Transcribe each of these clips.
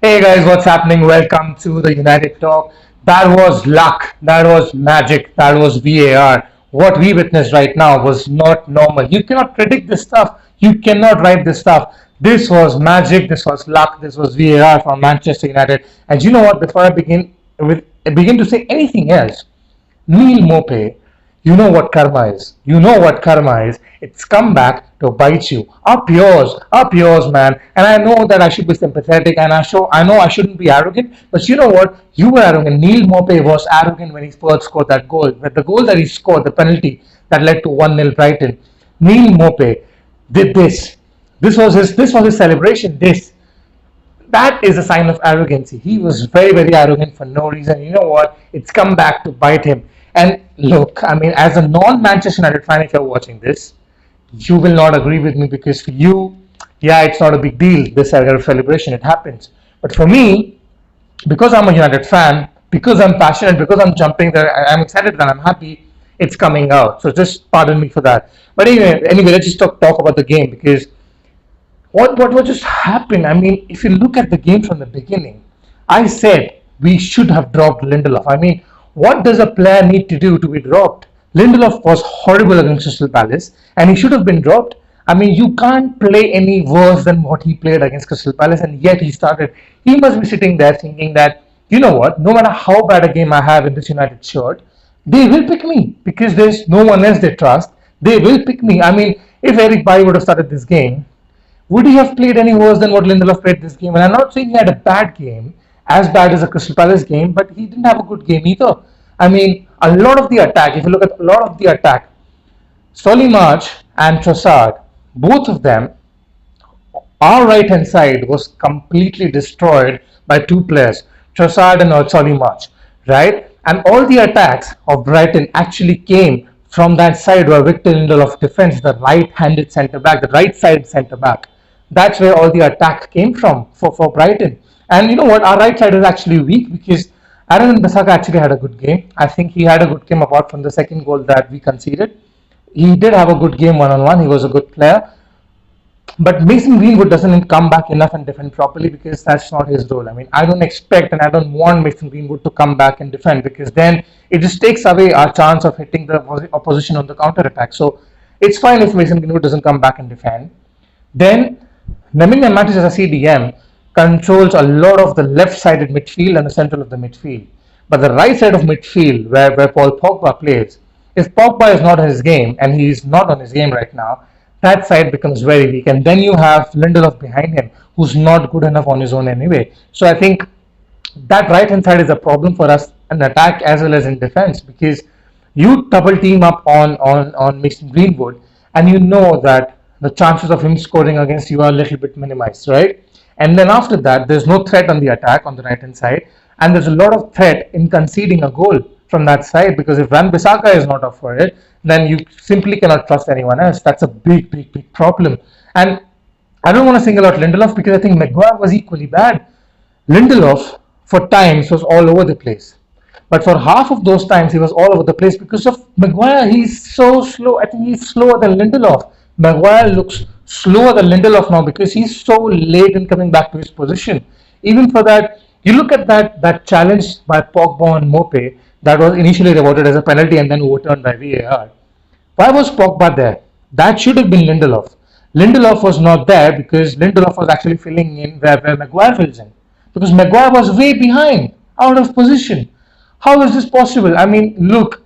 Hey guys, what's happening? Welcome to the United Talk. That was luck. That was magic. That was VAR. What we witnessed right now was not normal. You cannot predict this stuff. You cannot write this stuff. This was magic. This was luck. This was VAR for Manchester United. And you know what? Before I begin to say anything else, Neil Mope, you know what karma is. You know what karma is. It's come back to bite you. Up yours, man. And I know that I should be sympathetic, and I know I shouldn't be arrogant. But you know what? You were arrogant. Neil Mope was arrogant when he first scored that goal. But the goal that he scored, the penalty that led to 1-0 Brighton. Neil Mope did this. This was his celebration. That is a sign of arrogancy. He was very, very arrogant for no reason. You know what? It's come back to bite him. And look, I mean, as a non-Manchester United fan, if you're watching this, you will not agree with me because for you, yeah, it's not a big deal. This kind of celebration, it happens. But for me, because I'm a United fan, because I'm passionate, because I'm jumping there, I'm excited and I'm happy. It's coming out. So just pardon me for that. But anyway, let's just talk about the game because what just happened? I mean, if you look at the game from the beginning, I said we should have dropped Lindelof. I mean, what does a player need to do to be dropped? Lindelof was horrible against Crystal Palace, and he should have been dropped. I mean, you can't play any worse than what he played against Crystal Palace, and yet he started. He must be sitting there thinking that, you know what, no matter how bad a game I have in this United shirt, they will pick me because there's no one else they trust. They will pick me. I mean, if Eric Bailly would have started this game, would he have played any worse than what Lindelof played this game? And I'm not saying he had a bad game, as bad as a Crystal Palace game, but he didn't have a good game either. I mean, a lot of the attack, if you look at a lot of the attack, Solly March and Trossard, both of them, our right hand side was completely destroyed by two players, Trossard and Solly March, right? And all the attacks of Brighton actually came from that side where Victor Lindelof defends, the right-handed centre back, the right side centre back. That's where all the attack came from for Brighton. And you know what? Our right side is actually weak because Aaron Bissaka actually had a good game. I think he had a good game apart from the second goal that we conceded. He did have a good game one on one. He was a good player. But Mason Greenwood doesn't come back enough and defend properly because that's not his role. I mean, I don't expect and I don't want Mason Greenwood to come back and defend because then it just takes away our chance of hitting the opposition on the counter attack. So it's fine if Mason Greenwood doesn't come back and defend. Then Nemanja Matic as a CDM controls a lot of the left-sided midfield and the central of the midfield. But the right side of midfield, where Paul Pogba plays, if Pogba is not on his game, and he is not on his game right now, that side becomes very weak. And then you have Lindelof behind him, who's not good enough on his own anyway. So I think that right hand side is a problem for us in attack as well as in defense because you double team up on Mason Greenwood and you know that the chances of him scoring against you are a little bit minimized, right? And then after that, there's no threat on the attack on the right hand side, and there's a lot of threat in conceding a goal from that side because if Van Bissaka is not up for it, then you simply cannot trust anyone else. That's a big, big, big problem. And I don't want to single out Lindelof because I think Maguire was equally bad. Lindelof, for times, was all over the place. But for half of those times, he was all over the place because of Maguire. He's so slow. I think he's slower than Lindelof. Maguire looks slower than Lindelof now because he's so late in coming back to his position. Even for that, you look at that challenge by Pogba and Mope that was initially rewarded as a penalty and then overturned by VAR. Why was Pogba there? That should have been Lindelof. Lindelof was not there because Lindelof was actually filling in where Maguire fills in. Because Maguire was way behind, out of position. How is this possible? I mean, look,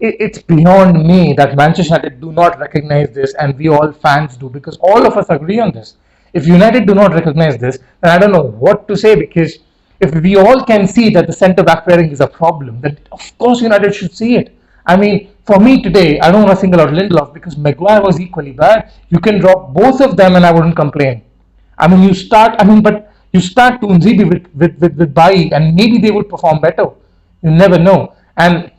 it's beyond me that Manchester United do not recognize this and we all fans do because all of us agree on this. If United do not recognize this, then I don't know what to say because if we all can see that the centre back pairing is a problem, then of course United should see it. I mean, for me today, I don't want to single out Lindelof because Maguire was equally bad. You can drop both of them and I wouldn't complain. But you start Toonzibi with Bailly and maybe they would perform better. You never know. And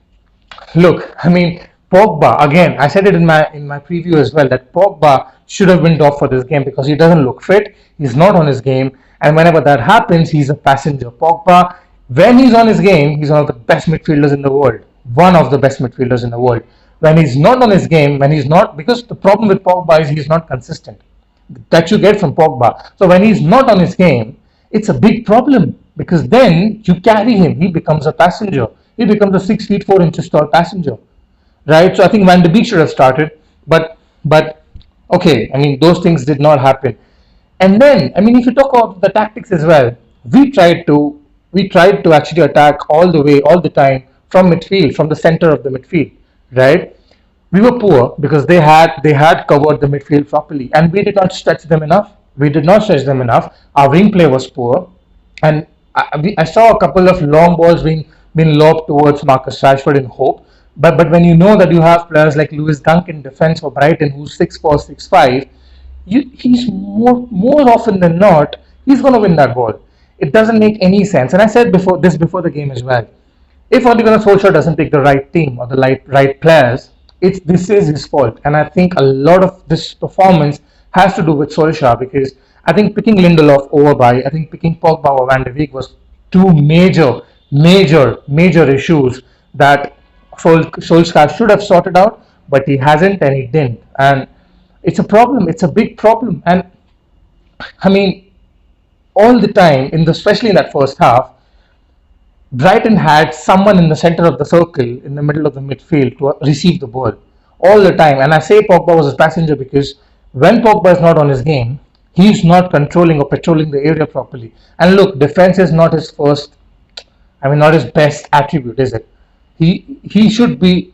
look, I mean, Pogba, again, I said it in my preview as well, that Pogba should have been dropped for this game because he doesn't look fit, he's not on his game, and whenever that happens, he's a passenger. Pogba, when he's on his game, he's one of the best midfielders in the world. One of the best midfielders in the world. When he's not on his game, because the problem with Pogba is he's not consistent. That you get from Pogba. So when he's not on his game, it's a big problem because then you carry him. He becomes a passenger. He becomes a 6 feet 4 inches tall passenger, right? So I think Van de Beek should have started, but okay. I mean, those things did not happen. And then, I mean, if you talk about the tactics as well, we tried to we tried to actually attack all the way, all the time from midfield, from the center of the midfield, right? We were poor because they had covered the midfield properly, and we did not stretch them enough. We did not stretch them enough. Our wing play was poor, and I saw a couple of long balls being lobbed towards Marcus Rashford in hope. But when you know that you have players like Lewis Dunk in defence for Brighton, who's 6'4", 6'5", he's more often than not he's going to win that ball. It doesn't make any sense. And I said before the game as well. If Ole Gunnar Solskjaer doesn't pick the right team or the right players, this is his fault. And I think a lot of this performance has to do with Solskjaer because I think picking Lindelof over I think picking Pogba over Van de Beek was two major issues that Solskjaer should have sorted out, but he hasn't and he didn't. And it's a problem. It's a big problem. And I mean, all the time, especially in that first half, Brighton had someone in the center of the circle, in the middle of the midfield, to receive the ball all the time. And I say Pogba was his passenger because when Pogba is not on his game, he's not controlling or patrolling the area properly. And look, defense is not his first, I mean, not his best attribute, is it? He should be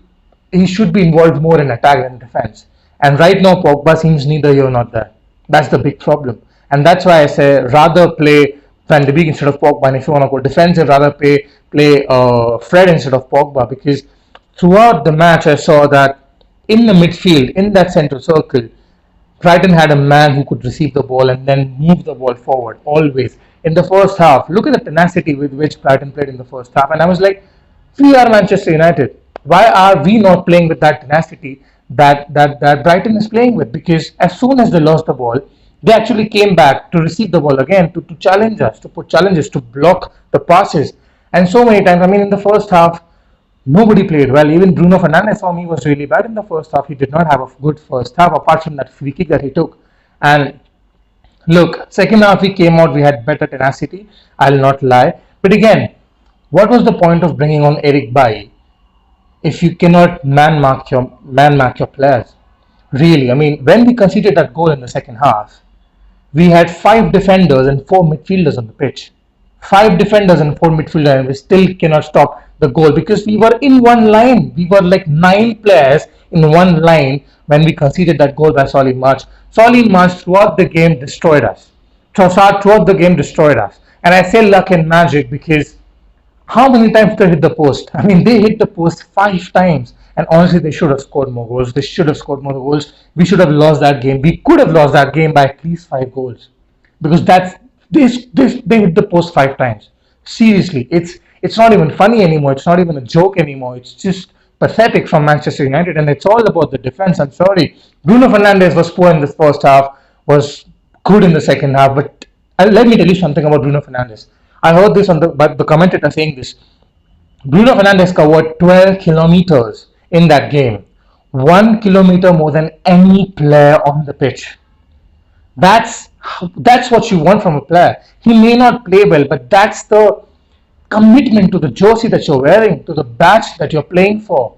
involved more in attack than defense. And right now, Pogba seems neither here nor there. That's the big problem, and that's why I say rather play Van de Beek instead of Pogba. And if you want to go defensive, rather play Fred instead of Pogba because throughout the match I saw that in the midfield, in that central circle, Brighton had a man who could receive the ball and then move the ball forward always. In the first half, look at the tenacity with which Brighton played in the first half, and I was like, we are Manchester United. Why are we not playing with that tenacity that Brighton is playing with? Because as soon as they lost the ball, they actually came back to receive the ball again, to challenge us, to put challenges, to block the passes. And so many times, I mean, in the first half, nobody played well. Even Bruno Fernandes for me was really bad in the first half. He did not have a good first half apart from that free kick that he took. And look, second half we came out, we had better tenacity. I'll not lie. But again, what was the point of bringing on Eric Bailly if you cannot man mark your players? Really, I mean, when we conceded that goal in the second half, we had five defenders and four midfielders on the pitch. Five defenders and four midfielders, and we still cannot stop the goal because we were in one line. We were like nine players in one line when we conceded that goal by Solly March. Solly March throughout the game destroyed us. Trossard throughout the game destroyed us. And I say luck and magic because how many times they hit the post? I mean, they hit the post five times. And honestly, they should have scored more goals. They should have scored more goals. We should have lost that game. We could have lost that game by at least 5 goals, because that's this they hit the post five times. Seriously, it's not even funny anymore. It's not even a joke anymore. It's just pathetic from Manchester United, and it's all about the defense. I'm sorry, Bruno Fernandes was poor in the first half, was good in the second half, but let me tell you something about Bruno Fernandes. I heard this on the commentator saying this. Bruno Fernandes covered 12 kilometers in that game, 1 kilometer more than any player on the pitch. That's that's what you want from a player. He may not play well, but that's the commitment to the jersey that you're wearing, to the badge that you're playing for.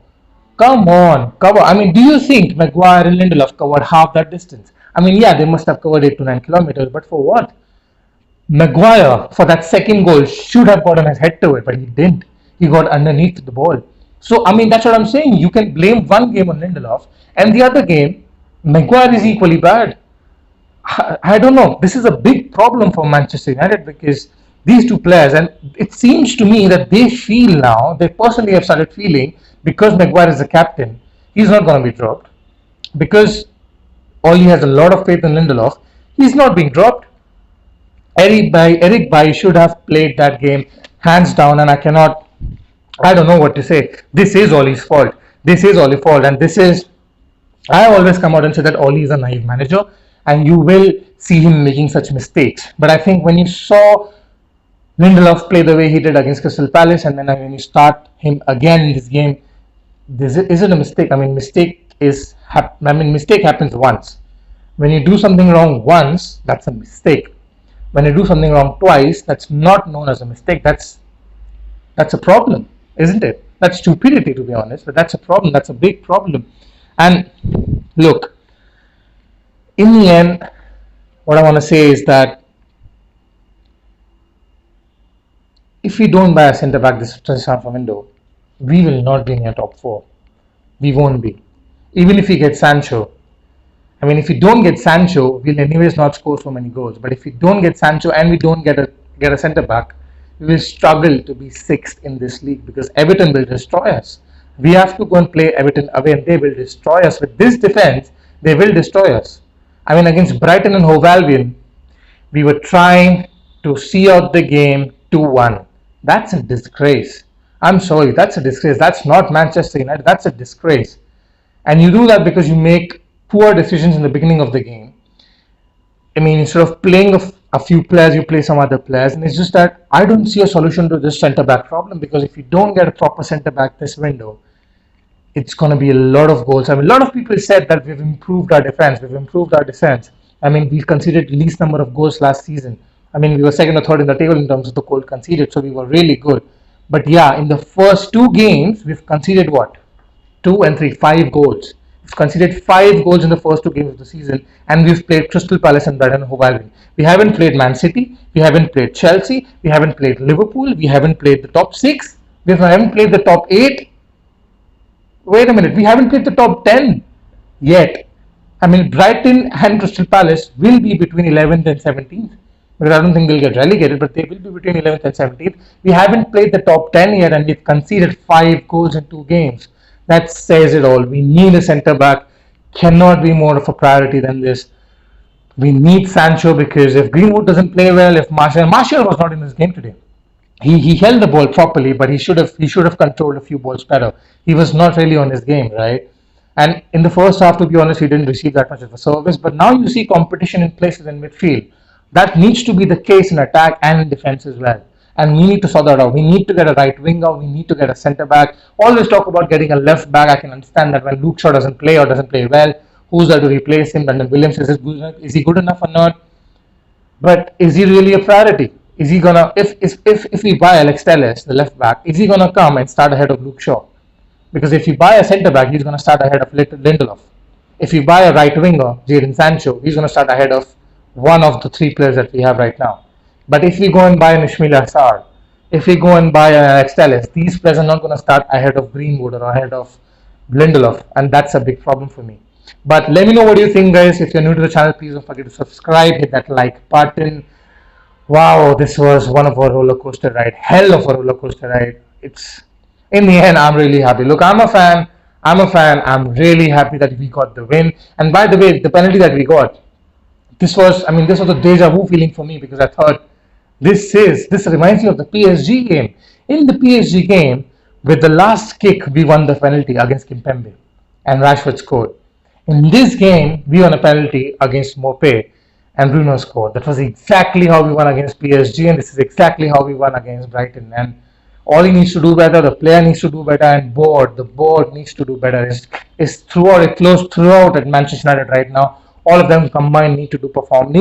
Come on, cover. I mean, do you think Maguire and Lindelof covered half that distance? I mean, yeah, they must have covered 8 to 9 kilometers, but for what? Maguire, for that second goal, should have gotten his head to it, but he didn't. He got underneath the ball. So, I mean, that's what I'm saying. You can blame one game on Lindelof, and the other game, Maguire is equally bad. I don't know. This is a big problem for Manchester United because these two players, and it seems to me that they feel now, they personally have started feeling, because Maguire is the captain, he's not going to be dropped. Because Oli has a lot of faith in Lindelof, he's not being dropped. Eric Bailly should have played that game hands down, and I don't know what to say. This is Oli's fault. This is Oli's fault, and this is. I always come out and say that Oli is a naive manager, and you will see him making such mistakes. But I think when you saw Lindelof play the way he did against Crystal Palace, and then when you start him again in this game, is it a mistake? I mean, mistake happens once. When you do something wrong once, that's a mistake. When you do something wrong twice, that's not known as a mistake. That's a problem, isn't it? That's stupidity, to be honest, but that's a problem. That's a big problem. And look, in the end, what I want to say is that if we don't buy a centre back this transfer window, we will not be in your top four. We won't be. Even if we get Sancho, I mean, if we don't get Sancho, we'll anyways not score so many goals. But if we don't get Sancho and we don't get a centre back, we will struggle to be sixth in this league because Everton will destroy us. We have to go and play Everton away, and they will destroy us. With this defense, they will destroy us. I mean, against Brighton and Hove Albion, we were trying to see out the game 2-1. That's a disgrace. I'm sorry, that's a disgrace. That's not Manchester United. That's a disgrace. And you do that because you make poor decisions in the beginning of the game. I mean, instead of playing a few players, you play some other players. And it's just that I don't see a solution to this centre back problem because if you don't get a proper centre back this window, it's going to be a lot of goals. I mean, a lot of people said that we've improved our defense. We've improved our defense. I mean, we conceded least number of goals last season. I mean, we were second or third in the table in terms of the goal conceded, so we were really good. But yeah, in the first two games, we've conceded what? 2 and 3, 5 goals. We've conceded 5 goals in the first two games of the season, and we've played Crystal Palace and Brighton and Hove Albion. We haven't played Man City, we haven't played Chelsea, we haven't played Liverpool, we haven't played the top 6, we haven't played the top 8. Wait a minute, we haven't played the top 10 yet. I mean, Brighton and Crystal Palace will be between 11th and 17th. Because I don't think they'll get relegated, but they will be between 11th and 17th. We haven't played the top 10 yet, and we've conceded 5 goals in 2 games. That says it all. We need a centre back. Cannot be more of a priority than this. We need Sancho because if Greenwood doesn't play well, if Martial was not in this game today. He held the ball properly, but he should have controlled a few balls better. He was not really on his game, right? And in the first half, to be honest, he didn't receive that much of a service. But now you see competition in places in midfield. That needs to be the case in attack and in defense as well. And we need to sort that out. We need to get a right winger. We need to get a centre back. Always talk about getting a left back. I can understand that when Luke Shaw doesn't play or doesn't play well, who's there to replace him? Brendan Williams, is he good enough or not? But is he really a priority? Is he gonna if we buy Alex Telles, the left back, is he gonna come and start ahead of Luke Shaw? Because if you buy a centre back, he's gonna start ahead of Lindelof. If you buy a right winger, Jadon Sancho, he's gonna start ahead of one of the 3 players that we have right now. But if we go and buy an Ishmael Assar, if we go and buy an Alex Telles, these players are not going to start ahead of Greenwood or ahead of Lindelof, and that's a big problem for me. But let me know what you think, guys. If you're new to the channel, please don't forget to subscribe, hit that like button. Wow, this was one of a roller coaster ride, hell of a roller coaster ride. It's in the end, I'm really happy. Look, I'm a fan. I'm really happy that we got the win. And by the way, the penalty that we got, this was a deja vu feeling for me because I thought this reminds me of the PSG game. In the PSG game, with the last kick, we won the penalty against Kimpembe and Rashford scored. In this game, we won a penalty against Mopé and Bruno scored. That was exactly how we won against PSG, and this is exactly how we won against Brighton. And all he needs to do better, the player needs to do better, and the board needs to do better. It's close throughout at Manchester United right now. All of them combined need to perform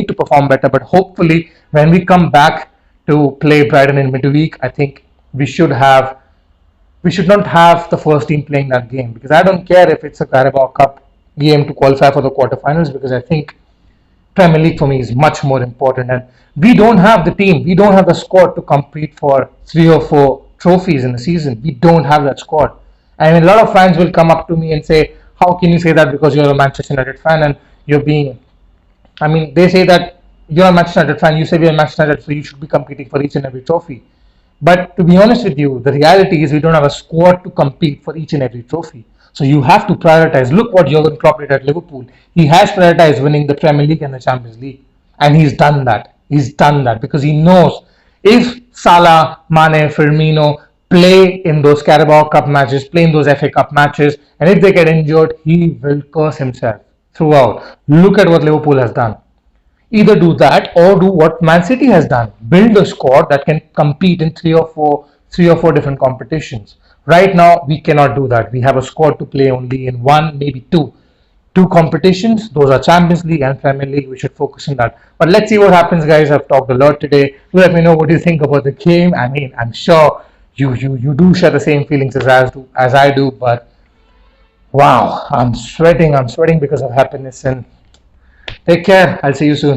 better. But hopefully, when we come back to play Brighton in midweek, I think we should not have the first team playing that game because I don't care if it's a Carabao Cup game to qualify for the quarterfinals because I think Premier League for me is much more important. And we don't have the team, we don't have the squad to compete for 3 or 4 trophies in the season. We don't have that squad. And a lot of fans will come up to me and say, "How can you say that because you're a Manchester United fan and they say that you're a Manchester United fan, you say we're Manchester United, so you should be competing for each and every trophy." But to be honest with you, the reality is we don't have a squad to compete for each and every trophy. So you have to prioritize. Look what Jurgen Klopp did at Liverpool. He has prioritized winning the Premier League and the Champions League. And he's done that. He's done that because he knows if Salah, Mane, Firmino play in those Carabao Cup matches, play in those FA Cup matches, and if they get injured, he will curse himself throughout. Look at what Liverpool has done. Either do that or do what Man City has done. Build a squad that can compete in three or four different competitions. Right now, we cannot do that. We have a squad to play only in one, maybe two two competitions. Those are Champions League and Premier League. We should focus on that. But let's see what happens, guys. I've talked a lot today. Do let me know what you think about the game. I mean, I'm sure you do share the same feelings as I do. But wow, I'm sweating. I'm sweating because of happiness. And take care. I'll see you soon.